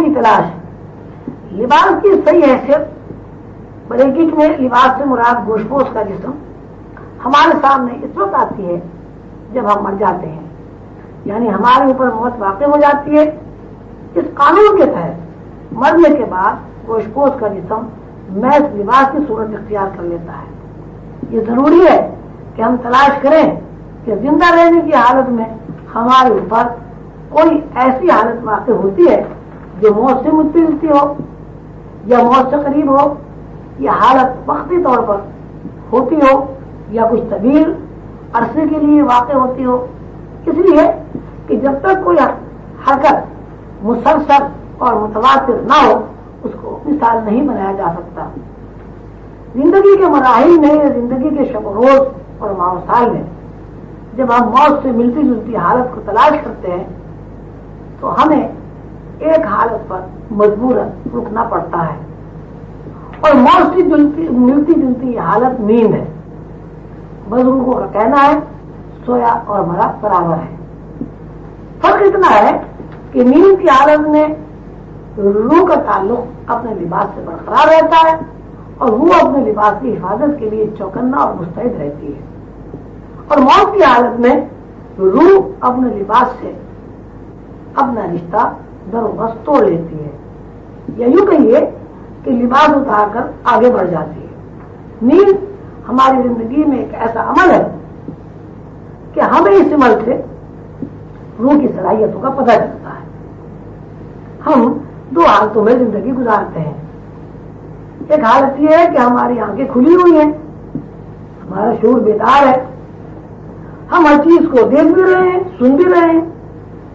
کی تلاش. لباس کی صحیح حیثیت بریکٹ میں لباس سے مراد گوشت پوش کا جسم ہمارے سامنے اس وقت آتی ہے جب ہم مر جاتے ہیں، یعنی ہمارے اوپر موت واقع ہو جاتی ہے. اس قانون کے تحت مرنے کے بعد گوشت پوش کا جسم محض لباس کی صورت اختیار کر لیتا ہے. یہ ضروری ہے کہ ہم تلاش کریں کہ زندہ رہنے کی حالت میں ہمارے اوپر کوئی ایسی حالت واقع ہوتی ہے جو موت سے ملتی جلتی ہو یا موت سے قریب ہو، یا حالت وقتی طور پر ہوتی ہو یا کچھ طویل عرصے کے لیے واقع ہوتی ہو. اس لیے کہ جب تک کوئی حرکت مسلسل اور متواتر نہ ہو اس کو مثال نہیں بنایا جا سکتا. زندگی کے مراحل میں یا زندگی کے شب و روز اور ماہ و سال میں جب ہم موت سے ملتی جلتی حالت کو تلاش کرتے ہیں تو ہمیں ایک حالت پر مجبوراً رکنا پڑتا ہے، اور موت سے ملتی جلتی یہ حالت نیند ہے. بزرگوں کا کہنا ہے سویا اور مرا برابر ہے. فرق اتنا ہے کہ نیند کی حالت میں روح کا تعلق اپنے لباس سے برقرار رہتا ہے اور وہ اپنے لباس کی حفاظت کے لیے چوکنا اور مستعد رہتی ہے، اور موت کی حالت میں روح اپنے لباس سے اپنا رشتہ در و بس توڑ لیتی ہے، یا یوں کہیے کہ لباس اتار کر آگے بڑھ جاتی ہے. نیند ہماری زندگی میں ایک ایسا عمل ہے کہ ہمیں اس عمل سے روح کی صلاحیتوں کا پتہ چلتا ہے. ہم دو حالتوں میں زندگی گزارتے ہیں. ایک حالت یہ ہے کہ ہماری آنکھیں کھلی ہوئی ہیں، ہمارا شعور بیدار ہے، ہم ہر چیز کو دیکھ بھی رہے ہیں، سن بھی رہے ہیں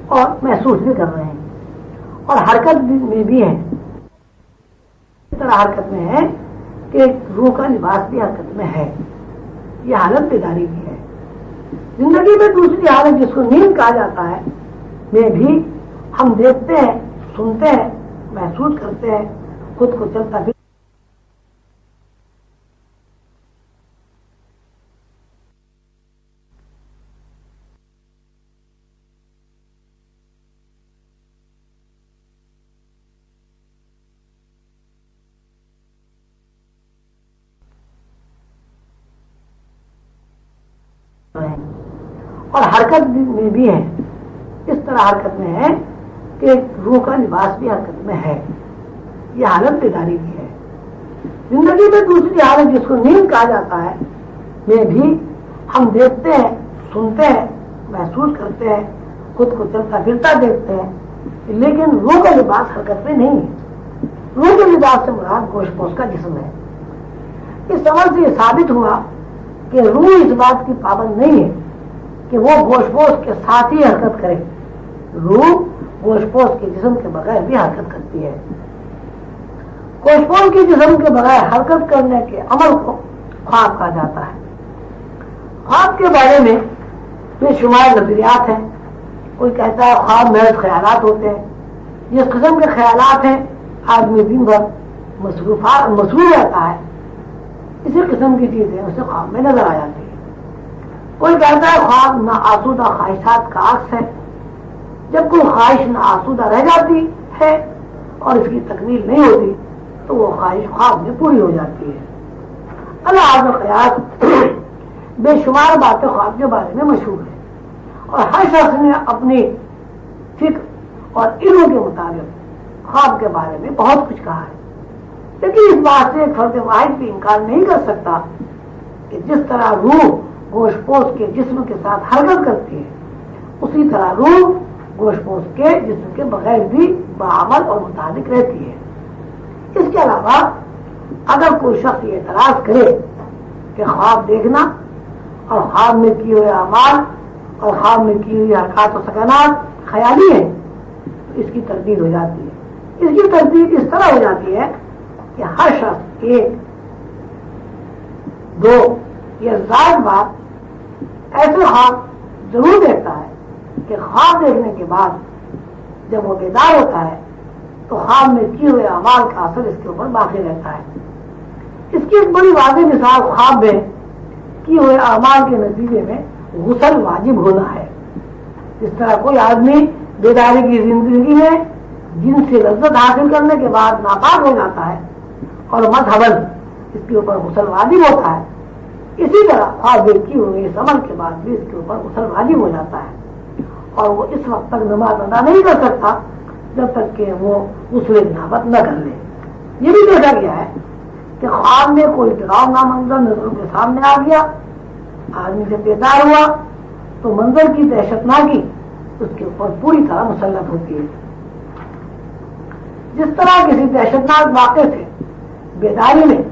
اور محسوس بھی کر رہے ہیں، اور حرکت میں بھی ہیں. اس طرح حرکت میں ہے کہ روح کا لباس بھی حرکت میں ہے. یہ حالت بیداری کی ہے. زندگی میں دوسری حالت جس کو نیند کہا جاتا ہے میں بھی ہم دیکھتے ہیں، سنتے ہیں، محسوس کرتے ہیں، خود کو چلتا بھی اور حرکت میں بھی ہے. اس طرح حرکت میں ہے کہ روح کا لباس بھی حرکت میں ہے. یہ حالت بیداری کی ہے. زندگی میں دوسری حالت جس کو نیند کہا جاتا ہے میں بھی ہم دیکھتے ہیں، سنتے ہیں، محسوس کرتے ہیں، خود کو چلتا پھرتا دیکھتے ہیں، لیکن روح کا لباس حرکت میں نہیں ہے. روح کے لباس سے مراد گوشت پوش کا جسم ہے. اس عمل سے یہ ثابت ہوا کہ روح اس بات کی پابند نہیں ہے کہ وہ گوشت پوش کے ساتھ ہی حرکت کرے. روح گوشت پوش کے جسم کے بغیر بھی حرکت کرتی ہے. گوشت پوش کے جسم کے بغیر حرکت کرنے کے عمل کو خواب کہا جاتا ہے. خواب کے بارے میں بے شمار نظریات ہیں. کوئی کہتا ہے خواب محض خیالات ہوتے ہیں. جس قسم کے خیالات ہیں آدمی دن بھر مصروف رہتا ہے، اسی قسم کی چیزیں اسے خواب میں نظر آ جاتی ہے. کوئی کہتا ہے خواب ناآسودہ خواہشات کا عکس ہے. جب کوئی خواہش ناآسودہ رہ جاتی ہے اور اس کی تکمیل نہیں ہوتی تو وہ خواہش خواب میں پوری ہو جاتی ہے. اللہ قیاس بے شمار باتیں خواب کے بارے میں مشہور ہیں، اور ہر شخص نے اپنی فکر اور علم کے مطابق خواب کے بارے میں بہت کچھ کہا ہے. لیکن اس بات سے ایک فرد واحد بھی انکار نہیں کر سکتا کہ جس طرح روح گوشت پوش کے جسم کے ساتھ حرکت کرتی ہے اسی طرح روح گوشت پوش کے جسم کے بغیر بھی بعمل اور متحرک رہتی ہے. اس کے علاوہ اگر کوئی شخص یہ اعتراض کرے کہ خواب دیکھنا اور خواب میں کیے ہوئے اعمال اور خواب میں کی ہوئی حرکات و سکنات خیالی ہیں تو اس کی تردید ہو جاتی ہے. اس کی تردید اس طرح ہو جاتی ہے کہ ہر شخص ایک دو یا زائد بار ایسے خواب ضرور دیکھتا ہے کہ خواب دیکھنے کے بعد جب وہ بیدار ہوتا ہے تو خواب میں کیے ہوئے اعمال کا اثر اس کے اوپر باقی رہتا ہے. اس کی ایک بڑی واضح مثال خواب میں کیے ہوئے اعمال کے نتیجے میں غسل واجب ہونا ہے. جس طرح کوئی آدمی بیداری کی زندگی میں جن سے لذت حاصل کرنے کے بعد ناپاک ہو جاتا ہے اور مذہباً اس کے اوپر غسل واجب ہوتا ہے، اسی طرح خواب دیکھی ہوئی اس عمل کے بعد بھی اس کے اوپر غسل واجب ہو جاتا ہے، اور وہ اس وقت تک نماز ادا نہیں کر سکتا جب تک کہ وہ غسل جنابت نہ کر لے۔ یہ بھی دیکھا گیا ہے کہ خواب میں کوئی ڈراؤنا منظر نظروں کے سامنے آ گیا، آدمی جب بیدار ہوا تو منظر کی دہشتناکی اس کے اوپر پوری طرح مسلط ہوتی ہے۔ جس طرح کسی دہشتناک واقعے سے بیداری میں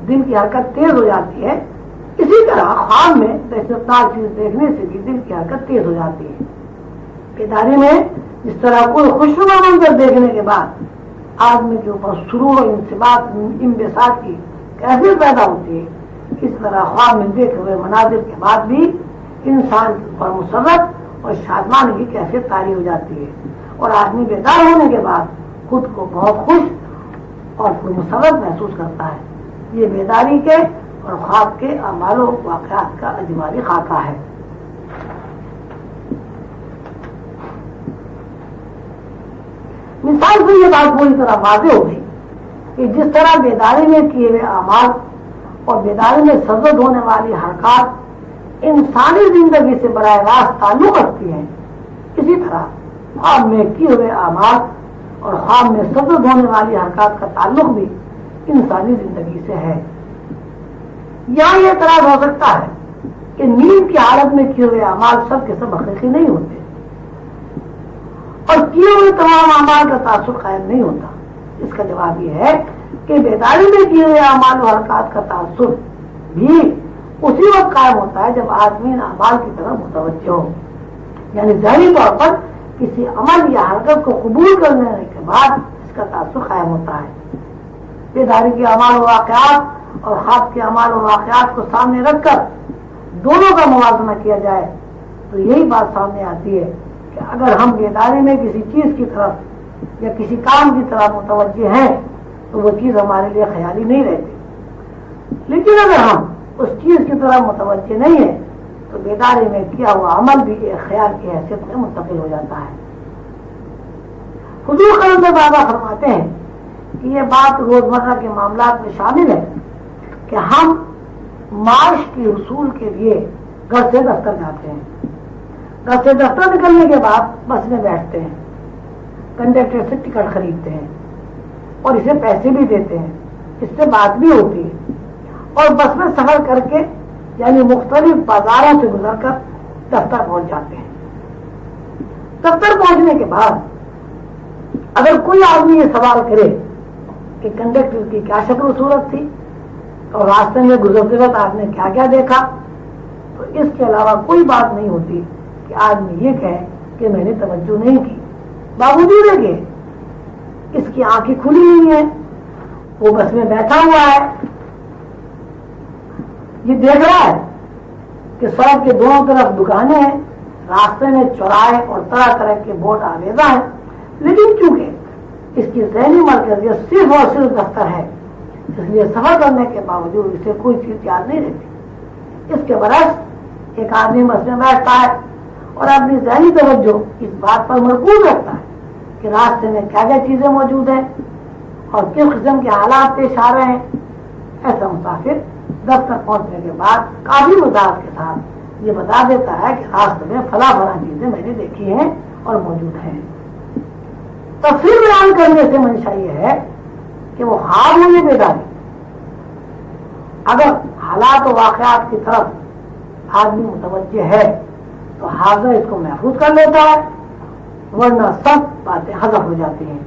دل کی حرکت تیز ہو جاتی ہے، اسی طرح خواب میں دہشتناک چیز دیکھنے سے بھی دل کی حرکت تیز ہو جاتی ہے۔ بیداری میں جس طرح کوئی خوشنما منظر دیکھنے کے بعد آدمی کے اوپر سرور و انبساط کی کیفیت پیدا ہوتی ہے، اس طرح خواب میں دیکھے ہوئے مناظر کے بعد بھی انسان کے اوپر مسرت اور شادمانی کی کیفیت طاری ہو جاتی ہے، اور آدمی بیدار ہونے کے بعد خود کو بہت خوش اور مسرت محسوس کرتا ہے۔ یہ بیداری کے اور خواب کے اعمال و واقعات کا اجمالی خاکہ ہے۔ مثال سے یہ بات پوری طرح واضح ہو گئی کہ جس طرح بیداری میں کیے ہوئے اعمال اور بیداری میں سرزد ہونے والی حرکات انسانی زندگی سے براہ راست تعلق رکھتی ہیں، اسی طرح خواب میں کیے ہوئے اعمال اور خواب میں سرزد ہونے والی حرکات کا تعلق بھی انسانی زندگی سے ہے۔ یہاں یہ اعتراض ہو سکتا ہے کہ نیند کی حالت میں کیے ہوئے اعمال سب کے سب حقیقی نہیں ہوتے اور کیے ہوئے تمام اعمال کا تاثر قائم نہیں ہوتا۔ اس کا جواب یہ ہے کہ بیداری میں کیے ہوئے اعمال و حرکات کا تاثر بھی اسی وقت قائم ہوتا ہے جب آدمی ان اعمال کی طرف متوجہ ہو، یعنی ظاہری طور پر کسی عمل یا حرکت کو قبول کرنے کے بعد اس کا تاثر قائم ہوتا ہے۔ بیداری کے اعمال و واقعات اور خواب کے اعمال و واقعات کو سامنے رکھ کر دونوں کا موازنہ کیا جائے تو یہی بات سامنے آتی ہے کہ اگر ہم بیداری میں کسی چیز کی طرف یا کسی کام کی طرف متوجہ ہیں تو وہ چیز ہمارے لیے خیالی نہیں رہتی، لیکن اگر ہم اس چیز کی طرف متوجہ نہیں ہیں تو بیداری میں کیا ہوا عمل بھی ایک خیال کی حیثیت میں منتقل ہو جاتا ہے۔ حضور قلم سے بابا فرماتے ہیں کہ یہ بات روزمرہ کے معاملات میں شامل ہے کہ ہم معاش کے حصول کے لیے گھر سے دفتر جاتے ہیں، گھر سے دفتر نکلنے کے بعد بس میں بیٹھتے ہیں، کنڈکٹر سے ٹکٹ خریدتے ہیں اور اسے پیسے بھی دیتے ہیں، اس سے بات بھی ہوتی ہے اور بس میں سفر کر کے یعنی مختلف بازاروں سے گزر کر دفتر پہنچ جاتے ہیں۔ دفتر پہنچنے کے بعد اگر کوئی آدمی یہ سوال کرے کہ کنڈکٹر کی کیا شکل و صورت تھی اور راستے میں گزرتے وقت آپ نے کیا کیا دیکھا، تو اس کے علاوہ کوئی بات نہیں ہوتی کہ آدمی یہ کہے کہ میں نے توجہ نہیں کی، باوجود ہے کہ اس کی آنکھیں کھلی ہوئی ہیں، وہ بس میں بیٹھا ہوا ہے، یہ دیکھ رہا ہے کہ سڑک کے دونوں طرف دکانیں ہیں، راستے میں چوراہے اور طرح طرح کے بورڈ آویزاں ہیں، لیکن چونکہ اس کی ذہنی مرکزیت صرف اور صرف دفتر ہے، اس لیے سفر کرنے کے باوجود اسے کوئی چیز یاد نہیں رہتی۔ اس کے برعکس ایک آدمی بس میں بیٹھتا ہے اور اپنی ذہنی توجہ اس بات پر مرکوز رکھتا ہے کہ راستے میں کیا کیا چیزیں موجود ہیں اور کس قسم کے حالات پیش آ رہے ہیں۔ ایسا مسافر دفتر پہنچنے کے بعد کافی وضاحت کے ساتھ یہ بتا دیتا ہے کہ راستے میں فلاں چیزیں میں نے دیکھی ہیں اور موجود ہیں۔ تفصیل بیان کرنے سے منشا یہ ہے کہ وہ خواب ہے یا بیداری۔ اگر حالات و واقعات کی طرف آدمی متوجہ ہے تو حاضر اس کو محفوظ کر لیتا ہے، ورنہ سب باتیں حذف ہو جاتی ہیں۔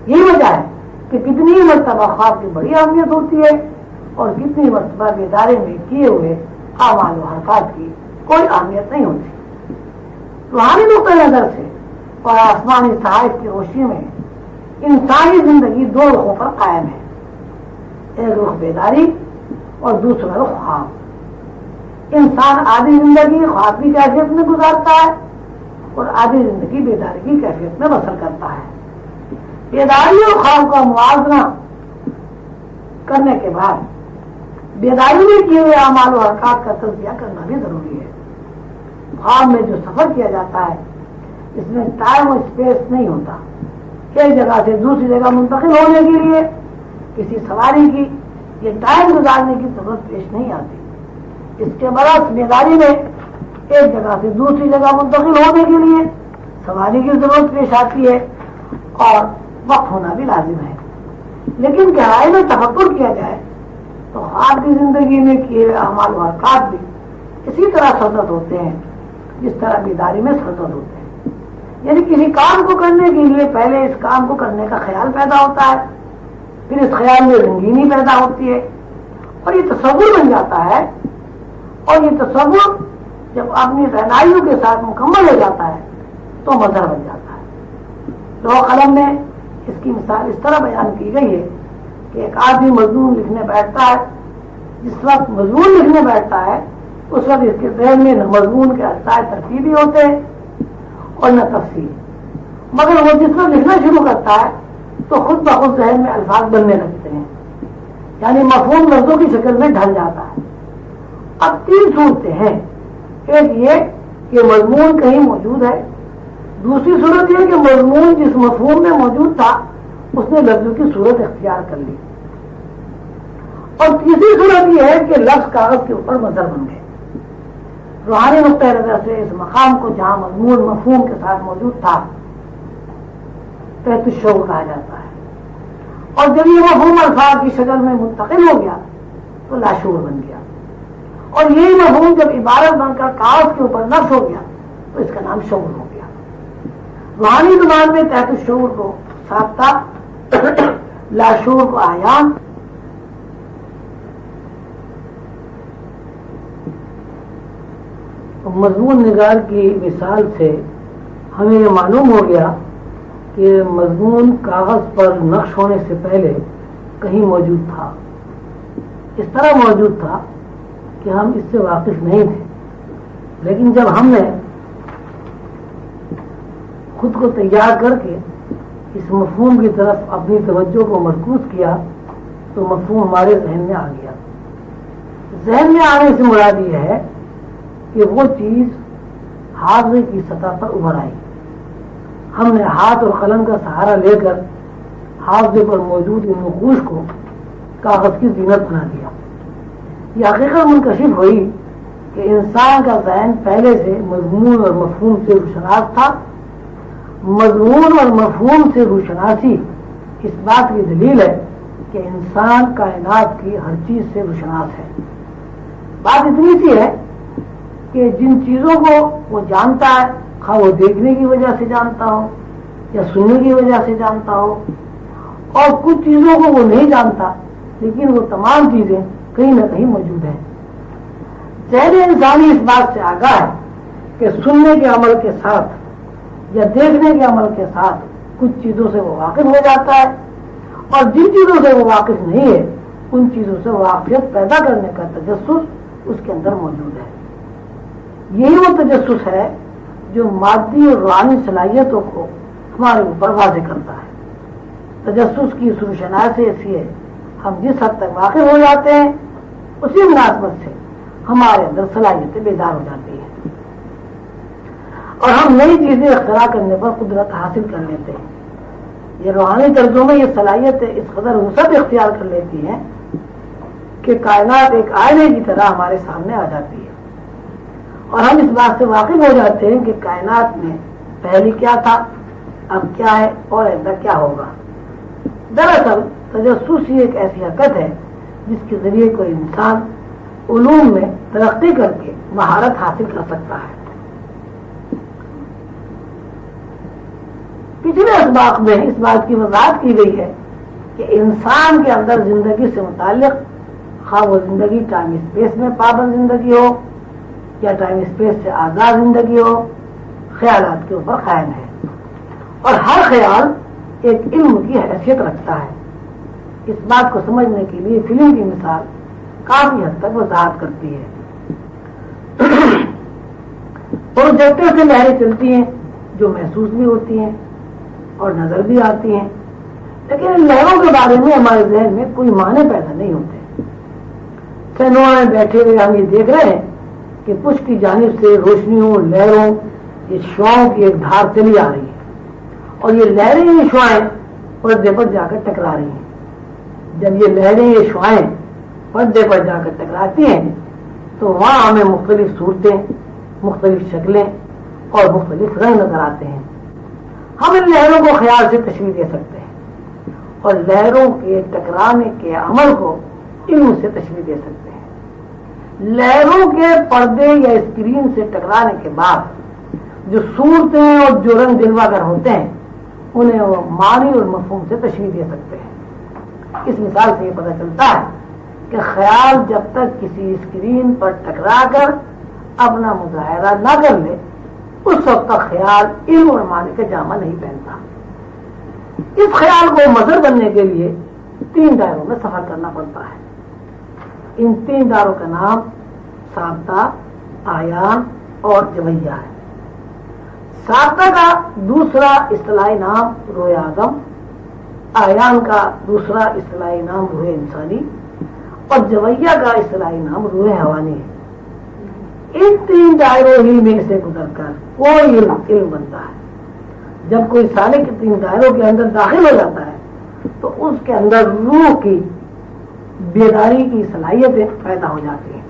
یہی وجہ ہے کہ کتنی مرتبہ خواب کی بڑی اہمیت ہوتی ہے اور کتنی مرتبہ بیداری میں کیے ہوئے اعمال و حرکات کی کوئی اہمیت نہیں ہوتی۔ روحانی نقطۂ نظر سے اور آسمانی صحائف کی روشنی میں انسانی زندگی دو رخوں پر قائم ہے، ایک رخ بیداری اور دوسرا رخ خواب۔ انسان آدھی زندگی خواب کی کیفیت میں گزارتا ہے اور آدھی زندگی بیداری کی کیفیت میں بسر کرتا ہے۔ بیداری اور خواب کا موازنہ کرنے کے بعد بیداری میں کیے ہوئے اعمال و حرکات کا تجزیہ کرنا بھی ضروری ہے۔ خواب میں جو سفر کیا جاتا ہے اس میں ٹائم اور اسپیس نہیں ہوتا، ایک جگہ سے دوسری جگہ منتقل ہونے کے لیے کسی سواری کی یہ ٹائم گزارنے کی ضرورت پیش نہیں آتی۔ اس کے برعکس بیداری میں ایک جگہ سے دوسری جگہ منتقل ہونے کے لیے سواری کی ضرورت پیش آتی ہے اور وقت ہونا بھی لازم ہے۔ لیکن گہرائی میں تفکر کیا جائے تو خواب کی زندگی میں کیے ہوئے اعمال و حرکات بھی اسی طرح سرزد ہوتے ہیں جس طرح بیداری میں سرزد ہوتے ہیں۔ یعنی کسی کام کو کرنے کے لیے پہلے اس کام کو کرنے کا خیال پیدا ہوتا ہے، پھر اس خیال میں رنگینی پیدا ہوتی ہے اور یہ تصور بن جاتا ہے، اور یہ تصور جب اپنی رہنائیوں کے ساتھ مکمل ہو جاتا ہے تو مظہر بن جاتا ہے۔ لوح قلم میں اس کی مثال اس طرح بیان کی گئی ہے کہ ایک آدمی مضمون لکھنے بیٹھتا ہے، جس وقت مضمون لکھنے بیٹھتا ہے اس وقت اس کے ذہن میں نہ مضمون کے اجزاء ترکیبی ہوتے ہیں اور نہ تفصیل، مگر وہ جس وقت لکھنا شروع کرتا ہے تو خود بخود ذہن میں الفاظ بننے لگتے ہیں، یعنی مفہوم لفظوں کی شکل میں ڈھل جاتا ہے۔ اب تین صورتیں ہیں، ایک یہ کہ مضمون کہیں موجود ہے، دوسری صورت یہ کہ مضمون جس مفہوم میں موجود تھا اس نے لفظوں کی صورت اختیار کر لی، اور تیسری صورت یہ ہے کہ لفظ کاغذ کے اوپر مظہر بن گئے۔ روحانی نقطۂ نظر سے اس مقام کو جہاں مضمون مفہوم کے ساتھ موجود تھا تحت الشعور کہا جاتا ہے، اور جب یہ مفہوم الفاظ کی شکل میں منتقل ہو گیا تو لاشعور بن گیا، اور یہی مفہوم جب عبارت بن کر کاغذ کے اوپر نقش ہو گیا تو اس کا نام شعور ہو گیا۔ روحانی زبان میں تحت الشعور کو ساختہ، لاشعور کو آیان، مضمون نگار کی مثال سے ہمیں یہ معلوم ہو گیا کہ مضمون کاغذ پر نقش ہونے سے پہلے کہیں موجود تھا، اس طرح موجود تھا کہ ہم اس سے واقف نہیں تھے، لیکن جب ہم نے خود کو تیار کر کے اس مفہوم کی طرف اپنی توجہ کو مرکوز کیا تو مفہوم ہمارے ذہن میں آ گیا۔ ذہن میں آنے سے مراد یہ ہے کہ وہ چیز حافظے کی سطح پر ابھر آئی، ہم نے ہاتھ اور قلم کا سہارا لے کر حافظے پر موجود ان نقوش کو کاغذ کی زینت بنا دیا۔ یہ حقیقت منکشف ہوئی کہ انسان کا ذہن پہلے سے مضمون اور مفہوم سے روشناس تھا۔ مضمون اور مفہوم سے روشناسی اس بات کی دلیل ہے کہ انسان کائنات کی ہر چیز سے روشناس ہے۔ بات اتنی سی ہے کہ جن چیزوں کو وہ جانتا ہے، خواہ وہ دیکھنے کی وجہ سے جانتا ہو یا سننے کی وجہ سے جانتا ہو، اور کچھ چیزوں کو وہ نہیں جانتا لیکن وہ تمام چیزیں کہیں نہ کہیں موجود ہیں۔ ذہن انسانی اس بات سے آگاہ ہے کہ سننے کے عمل کے ساتھ یا دیکھنے کے عمل کے ساتھ کچھ چیزوں سے وہ واقف ہو جاتا ہے، اور جن چیزوں سے وہ واقف نہیں ہے ان چیزوں سے واقفیت پیدا کرنے کا تجسس اس کے اندر موجود ہے۔ یہی وہ تجسس ہے جو مادی اور روحانی صلاحیتوں کو ہمارے اوپر واضح کرتا ہے۔ تجسس کی روشناسی ایسی ہے، ہم جس حد تک واقف ہو جاتے ہیں اسی مناسبت سے ہمارے اندر صلاحیتیں بیدار ہو جاتی ہیں اور ہم نئی چیزیں اختراع کرنے پر قدرت حاصل کر لیتے ہیں۔ یہ روحانی طرزوں میں یہ صلاحیتیں اس قدر وسعت اختیار کر لیتی ہیں کہ کائنات ایک آئینے کی طرح ہمارے سامنے آ جاتی ہے، اور ہم اس بات سے واقف ہو جاتے ہیں کہ کائنات میں پہلے کیا تھا، اب کیا ہے اور آئندہ کیا ہوگا۔ دراصل تجسس ہی ایک ایسی حرکت ہے جس کے ذریعے کوئی انسان علوم میں ترقی کر کے مہارت حاصل کر سکتا ہے۔ پچھلے اسباق میں اس بات کی وضاحت کی گئی ہے کہ انسان کے اندر زندگی سے متعلق، خواہ وہ زندگی ٹائم اسپیس میں پابند زندگی ہو یا ٹائم اسپیس سے آزاد زندگی ہو، خیالات کے اوپر قائم ہے، اور ہر خیال ایک علم کی حیثیت رکھتا ہے۔ اس بات کو سمجھنے کے لیے فلم کی مثال کافی حد تک وضاحت کرتی ہے۔ پروجیکٹر سے لہریں چلتی ہیں جو محسوس بھی ہوتی ہیں اور نظر بھی آتی ہیں، لیکن ان لہروں کے بارے میں ہمارے ذہن میں کوئی معنی پیدا نہیں ہوتے۔ سینما میں بیٹھے ہوئے ہم یہ دیکھ رہے ہیں کہ پشت کی جانب سے روشنیوں، لہروں، اس شعاؤں کی ایک دھار چلی آ رہی ہے، اور یہ لہریں یہ شعائیں پردے پر جا کر ٹکرا رہی ہیں. جب یہ لہریں یہ شعائیں پردے پر جا کر ٹکراتی ہیں تو وہاں ہمیں مختلف صورتیں، مختلف شکلیں اور مختلف رنگ نظر آتے ہیں. ہم ان لہروں کو خیال سے تشریح دے سکتے ہیں اور لہروں کے ٹکرانے کے عمل کو علم سے تشریح دے سکتے ہیں. لہروں کے پردے یا اسکرین سے ٹکرانے کے بعد جو صورتیں اور جو رنگ جلوہ گر ہوتے ہیں انہیں وہ معنی اور مفہوم سے تشریح دے سکتے ہیں. اس مثال سے یہ پتہ چلتا ہے کہ خیال جب تک کسی اسکرین پر ٹکرا کر اپنا مظاہرہ نہ کر لے اس وقت تک خیال علم اور معنی کا جامہ نہیں پہنتا. اس خیال کو مظہر بننے کے لیے 3 دائروں میں سفر کرنا پڑتا ہے. ان 3 دائروں کا نام سابطہ، آیان اور جویہ ہے. سابطہ کا دوسرا اصطلاحی نام روح اعظم، آیان کا دوسرا اصطلاحی نام روح انسانی اور جویہ کا اصطلاحی نام روح حیوانی ہے. ان 3 دائروں ہی میں سے گزر کر کوئی علم بنتا ہے. جب کوئی سالک 3 دائروں کے اندر داخل ہو جاتا ہے تو اس کے اندر روح کی بیداری کی صلاحیتیں پیدا ہو جاتی ہیں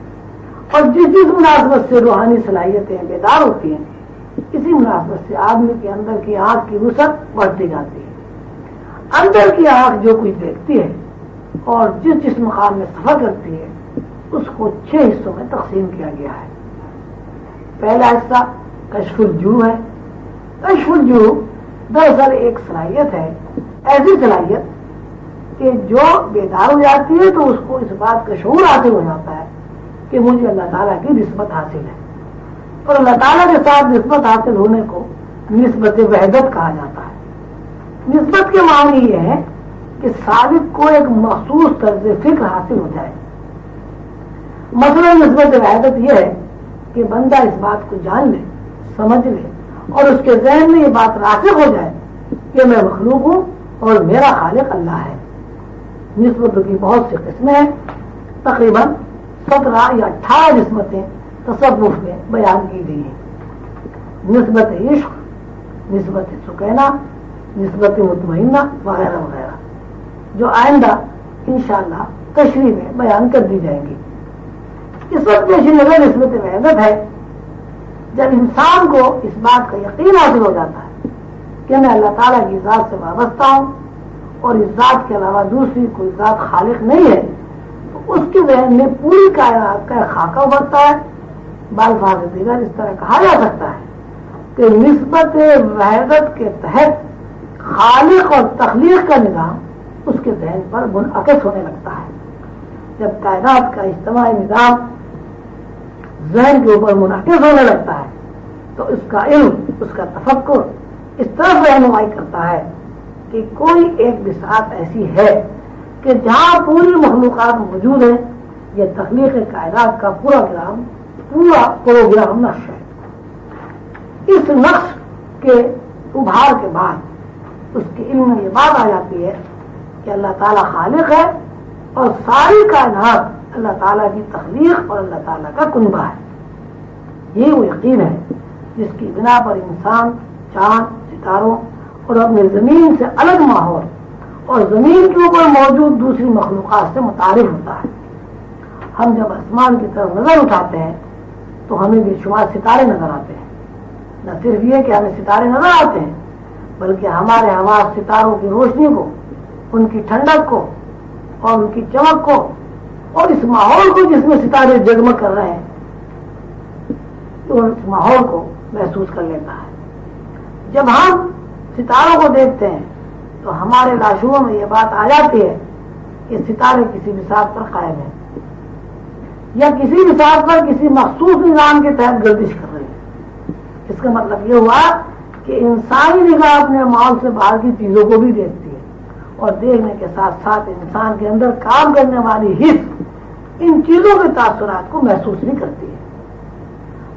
اور جس مناسبت سے روحانی صلاحیتیں بیدار ہوتی ہیں اسی مناسبت سے آدمی کے اندر کی آنکھ کی وسعت بڑھتی جاتی ہے. اندر کی آنکھ جو کچھ دیکھتی ہے اور جس مقام میں سفر کرتی ہے اس کو 6 حصوں میں تقسیم کیا گیا ہے. پہلا حصہ کشف الجو ہے. کشف الجو دراصل ایک صلاحیت ہے، ایسی صلاحیت کہ جو بیدار ہو جاتی ہے تو اس کو اس بات کا شعور حاصل ہو جاتا ہے کہ مجھے اللہ تعالیٰ کی نسبت حاصل ہے اور اللہ تعالیٰ کے ساتھ نسبت حاصل ہونے کو نسبت وحدت کہا جاتا ہے. نسبت کے معنی یہ ہے کہ سالک کو ایک مخصوص طرز فکر حاصل ہو جائے. مثلا نسبت وحدت یہ ہے کہ بندہ اس بات کو جان لے، سمجھ لے اور اس کے ذہن میں یہ بات راسخ ہو جائے کہ میں مخلوق ہوں اور میرا خالق اللہ ہے. نسبتوں کی بہت سی قسمیں ہیں، تقریباً 17 یا 18 نسبتیں تصوف میں بیان کی گئی ہیں. نسبت عشق، نسبت سکینہ، نسبت مطمئنہ وغیرہ وغیرہ جو آئندہ انشاءاللہ تشریح میں بیان کر دی جائیں گی. اس وقت پیش نظر نسبت وحدت ہے جب انسان کو اس بات کا یقین حاصل ہو جاتا ہے کہ میں اللہ تعالیٰ کی ذات سے وابستہ ہوں اور اس ذات کے علاوہ دوسری کوئی ذات خالق نہیں ہے تو اس کے ذہن میں پوری کائنات کا خاکہ ابھرتا ہے. بالفاظ دیگر اس طرح کہا جا سکتا ہے کہ نسبت وحدت کے تحت خالق اور تخلیق کا نظام اس کے ذہن پر منعکس ہونے لگتا ہے. جب کائنات کا اجتماعی نظام ذہن کے اوپر منعکس ہونے لگتا ہے تو اس کا علم، اس کا تفکر اس طرف رہنمائی کرتا ہے کہ کوئی ایک بساط ایسی ہے کہ جہاں پوری مخلوقات موجود ہیں. یہ تخلیق کائنات کا پورا پروگرام نقش ہے. اس نقش کے ابھار کے بعد اس کے علم میں یہ بات آ جاتی ہے کہ اللہ تعالیٰ خالق ہے اور ساری کائنات اللہ تعالیٰ کی تخلیق اور اللہ تعالیٰ کا کنبہ ہے. یہ وہ یقین ہے جس کی بنا پر انسان چاند، ستاروں اور اپنے زمین سے الگ ماحول اور زمین کے اوپر موجود دوسری مخلوقات سے متعارف ہوتا ہے. ہم جب آسمان کی طرف نظر اٹھاتے ہیں تو ہمیں بے شمار ستارے نظر آتے ہیں. نہ صرف یہ کہ ہمیں ستارے نظر آتے ہیں بلکہ ہمارے حواس ستاروں کی روشنی کو، ان کی ٹھنڈک کو اور ان کی چمک کو اور اس ماحول کو جس میں ستارے جگمگ کر رہے ہیں اس ماحول کو محسوس کر لیتا ہے. جب ہم ستاروں کو دیکھتے ہیں تو ہمارے لاشعور میں یہ بات آ جاتی ہے کہ ستارے کسی بساط پر قائم ہیں یا کسی بساط پر کسی مخصوص نظام کے تحت گردش کر رہے ہیں. اس کا مطلب یہ ہوا کہ انسانی نگاہ اپنے ماحول سے باہر کی چیزوں کو بھی دیکھتی ہے اور دیکھنے کے ساتھ ساتھ انسان کے اندر کام کرنے والی حس ان چیزوں کے تاثرات کو محسوس بھی کرتی ہے.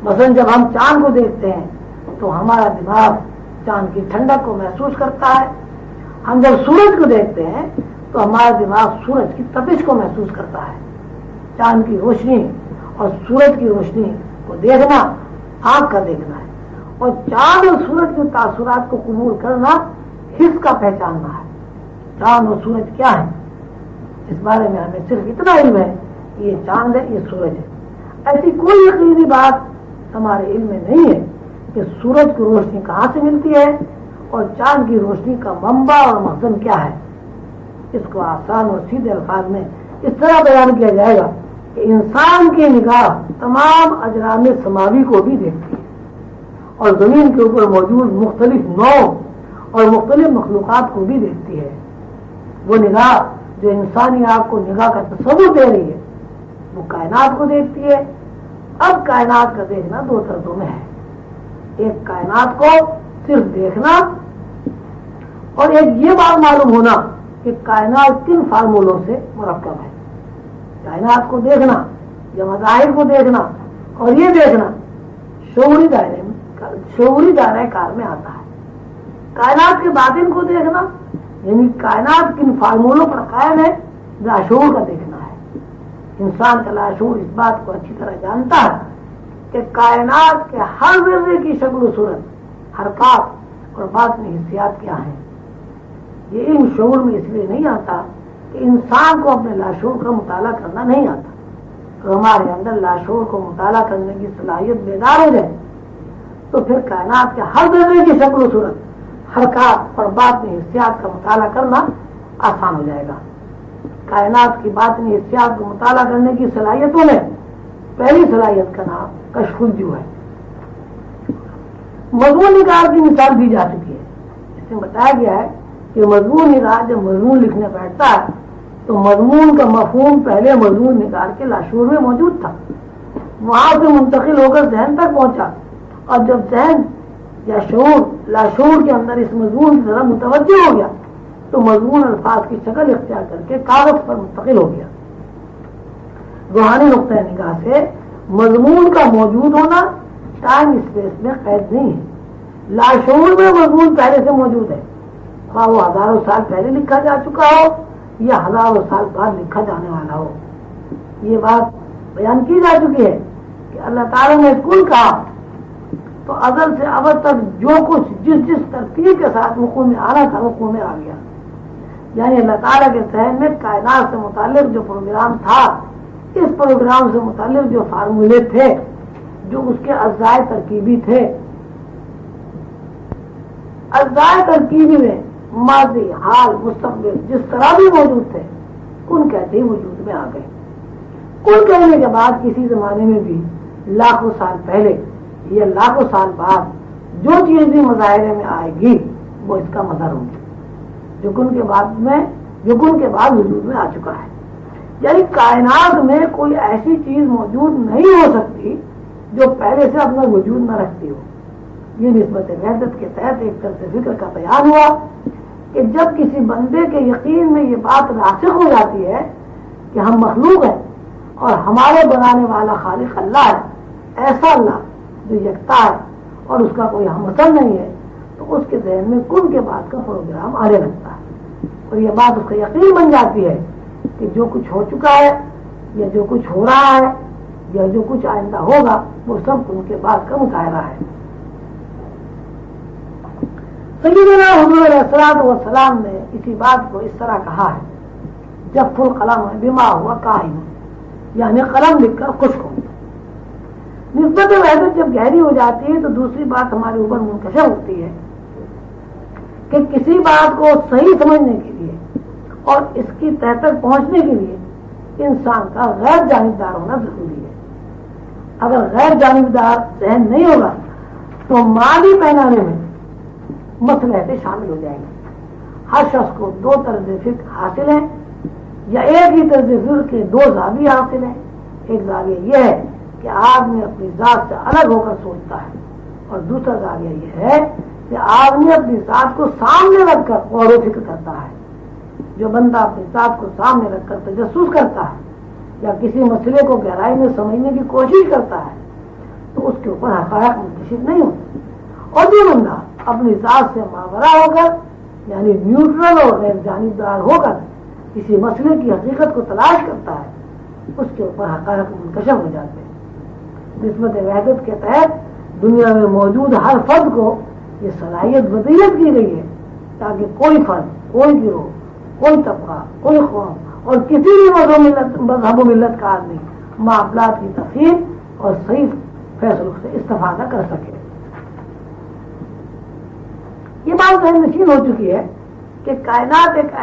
مثلا جب ہم چاند کو دیکھتے ہیں تو ہمارا دماغ چاند کی ٹھنڈک کو محسوس کرتا ہے. ہم جب سورج کو دیکھتے ہیں تو ہمارا دماغ سورج کی تپش کو محسوس کرتا ہے. چاند کی روشنی اور سورج کی روشنی کو دیکھنا آنکھ کا دیکھنا ہے اور چاند اور سورج کے تاثرات کو قبول کرنا حص کا پہچاننا ہے. چاند اور سورج کیا ہے اس بارے میں ہمیں صرف اتنا علم ہے کہ یہ چاند ہے، یہ سورج ہے. ایسی کوئی یقینی بات ہمارے علم میں نہیں ہے کہ سورج کی روشنی کہاں سے ملتی ہے اور چاند کی روشنی کا منبع اور مخزن کیا ہے. اس کو آسان اور سیدھے الفاظ میں اس طرح بیان کیا جائے گا کہ انسان کی نگاہ تمام اجرام سماوی کو بھی دیکھتی ہے اور زمین کے اوپر موجود مختلف نوع اور مختلف مخلوقات کو بھی دیکھتی ہے. وہ نگاہ جو انسانی آنکھ کو نگاہ کا تصور دے رہی ہے وہ کائنات کو دیکھتی ہے. اب کائنات کا دیکھنا دو طرزوں میں ہے. ایک کائنات کو صرف دیکھنا اور ایک یہ بات معلوم ہونا کہ کائنات کن فارمولوں سے مرکب ہے. کائنات کو دیکھنا یا مظاہر کو دیکھنا اور یہ دیکھنا شعوری دائرہ کار میں آتا ہے. کائنات کے باطن کو دیکھنا یعنی کائنات کن فارمولوں پر قائم ہے لاشعور کا دیکھنا ہے. انسان کا لاشعور اس بات کو اچھی طرح جانتا ہے کہ کائنات کے ہر ذرے کی شکل و صورت، حرکات اور باطنی حسیات کیا ہیں. یہ علم شعور میں اس لیے نہیں آتا کہ انسان کو اپنے لاشعور کا مطالعہ کرنا نہیں آتا. تو ہمارے اندر لاشعور کو مطالعہ کرنے کی صلاحیت بیدار ہو جائے تو پھر کائنات کے ہر ذرے کی شکل و صورت، حرکات اور باطنی حسیات کا مطالعہ کرنا آسان ہو جائے گا. کائنات کی باطنی حسیات کو مطالعہ کرنے کی صلاحیتوں میں پہلی صلاحیت کا نام کشف الجو ہے. مضمون نگار کی مثال دی جا چکی ہے. اس میں بتایا گیا ہے کہ مضمون نگار جب مضمون لکھنے بیٹھتا ہے تو مضمون کا مفہوم پہلے مضمون نگار کے لاشعور میں موجود تھا، وہاں سے منتقل ہو کر ذہن تک پہنچا اور جب ذہن یا شعور لاشعور کے اندر اس مضمون کی طرف متوجہ ہو گیا تو مضمون الفاظ کی شکل اختیار کر کے کاغذ پر منتقل ہو گیا. روحانی نقطۂ نگاہ سے مضمون کا موجود ہونا ٹائم اسپیس میں قید نہیں ہے. لاشعور میں مضمون پہلے سے موجود ہے، خواہ وہ ہزاروں سال پہلے لکھا جا چکا ہو یا ہزاروں سال بعد لکھا جانے والا ہو. یہ بات بیان کی جا چکی ہے کہ اللہ تعالیٰ نے کل کہا تو ازل سے ابد تک جو کچھ جس ترتیب کے ساتھ وقوع میں آنا تھا وقوع میں آ گیا. یعنی اللہ تعالیٰ کے ذہن میں کائنات سے متعلق جو پروگرام تھا، اس پروگرام سے متعلق جو فارمولے تھے، جو اس کے اجزاء ترکیبی تھے، اجزاء ترکیبی میں ماضی، حال، مستقبل جس طرح بھی موجود تھے کن کہتے ہی وجود میں آ گئے. کن کہنے کے بعد کسی زمانے میں بھی لاکھوں سال پہلے یا لاکھوں سال بعد جو چیز بھی مظاہرے میں آئے گی وہ اس کا مظہر ہوگی جو کن کے بعد وجود میں آ چکا ہے. یعنی کائنات میں کوئی ایسی چیز موجود نہیں ہو سکتی جو پہلے سے اپنا وجود نہ رکھتی ہو. یہ نسبت وحدت کے تحت ایک طرز فکر کا بیان ہوا کہ جب کسی بندے کے یقین میں یہ بات راسخ ہو جاتی ہے کہ ہم مخلوق ہیں اور ہمارے بنانے والا خالق اللہ ہے، ایسا اللہ جو یکتا ہے اور اس کا کوئی ہمسر نہیں ہے، تو اس کے ذہن میں کن کے بعد کا پروگرام آنے لگتا ہے اور یہ بات اس کا یقین بن جاتی ہے کہ جو کچھ ہو چکا ہے یا جو کچھ ہو رہا ہے یا جو کچھ آئندہ ہوگا وہ سب کن کے بعد کا مظاہرہ ہے. سیدنا حضور علیہ الصلوۃ والسلام نے اسی بات کو اس طرح کہا ہے، جب القلم بما ہوا کائن، یعنی قلم لکھ کر خشک ہو. نسبت وحدت جب گہری ہو جاتی ہے تو دوسری بات ہمارے اوپر منکشف ہوتی ہے کہ کسی بات کو صحیح سمجھنے کے لیے اور اس کی تہ تک پہنچنے کے لیے انسان کا غیر جانبدار ہونا ضروری ہے. اگر غیر جانبدار ذہن نہیں ہوگا تو مالی پیمانے میں مصلحتیں شامل ہو جائیں گی. ہر شخص کو دو طرز فکر حاصل ہیں یا ایک ہی طرز فکر کے دو زاویے حاصل ہیں. ایک زاویہ یہ ہے کہ آدمی اپنی ذات سے الگ ہو کر سوچتا ہے اور دوسرا زاویہ یہ ہے کہ آدمی اپنی ذات کو سامنے رکھ کر غور و فکر کرتا ہے. جو بندہ اپنی ذات کو سامنے رکھ کر تجسس کرتا ہے یا کسی مسئلے کو گہرائی میں سمجھنے کی کوشش کرتا ہے تو اس کے اوپر حقائق منتشر نہیں ہوتے. اور جو بندہ اپنی ذات سے ماورا ہو کر یعنی نیوٹرل اور غیر جانبدار ہو کر کسی مسئلے کی حقیقت کو تلاش کرتا ہے اس کے اوپر حقائق منکشف ہو جاتے ہیں. نسبت وحدت کے تحت دنیا میں موجود ہر فرد کو یہ صلاحیت وضعیت کی گئی ہے تاکہ کوئی فرد، کوئی گروہ، کوئی طبقہ، کوئی قوم اور کسی بھی مذہب و ملت کا آدمی معاملات کی تفصیل اور صحیح فیصلوں سے استفادہ کر سکے۔ یہ بات ذہن نشین ہو چکی ہے کہ کائنات ایک